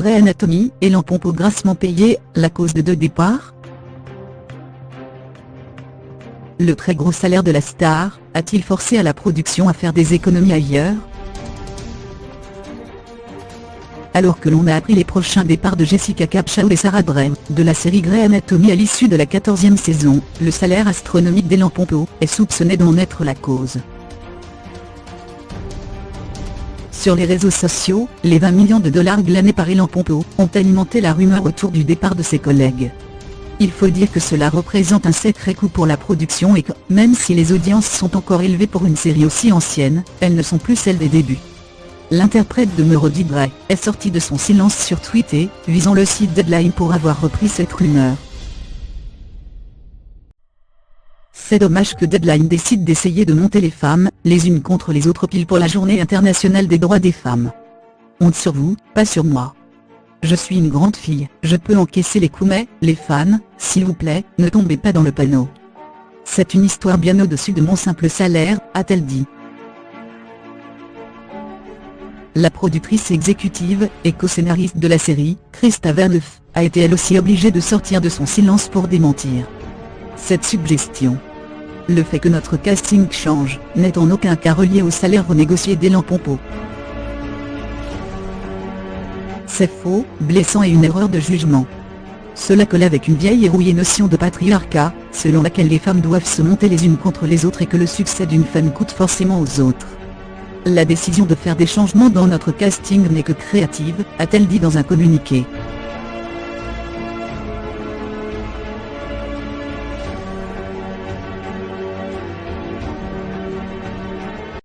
Grey Anatomy, Ellen Pompeo grassement payé, la cause de deux départs. Le très gros salaire de la star, a-t-il forcé à la production à faire des économies ailleurs? Alors que l'on a appris les prochains départs de Jessica Capshaw et Sarah Brem, de la série Grey Anatomy à l'issue de la 14e saison, le salaire astronomique d'Ellen Pompeo est soupçonné d'en être la cause. Sur les réseaux sociaux, les 20 millions de dollars glanés par Ellen Pompeo ont alimenté la rumeur autour du départ de ses collègues. Il faut dire que cela représente un sacré coup pour la production et que, même si les audiences sont encore élevées pour une série aussi ancienne, elles ne sont plus celles des débuts. L'interprète de Melody Grey est sorti de son silence sur Twitter, visant le site Deadline pour avoir repris cette rumeur. C'est dommage que Deadline décide d'essayer de monter les femmes, les unes contre les autres pile pour la journée internationale des droits des femmes. Honte sur vous, pas sur moi. Je suis une grande fille, je peux encaisser les coups mais, les fans, s'il vous plaît, ne tombez pas dans le panneau. C'est une histoire bien au-dessus de mon simple salaire, a-t-elle dit. La productrice exécutive et co-scénariste de la série, Krista Verneuf, a été elle aussi obligée de sortir de son silence pour démentir cette suggestion. Le fait que notre casting change, n'est en aucun cas relié au salaire renégocié d'Ellen Pompeo. C'est faux, blessant et une erreur de jugement. Cela colle avec une vieille et rouillée notion de patriarcat, selon laquelle les femmes doivent se monter les unes contre les autres et que le succès d'une femme coûte forcément aux autres. La décision de faire des changements dans notre casting n'est que créative, a-t-elle dit dans un communiqué.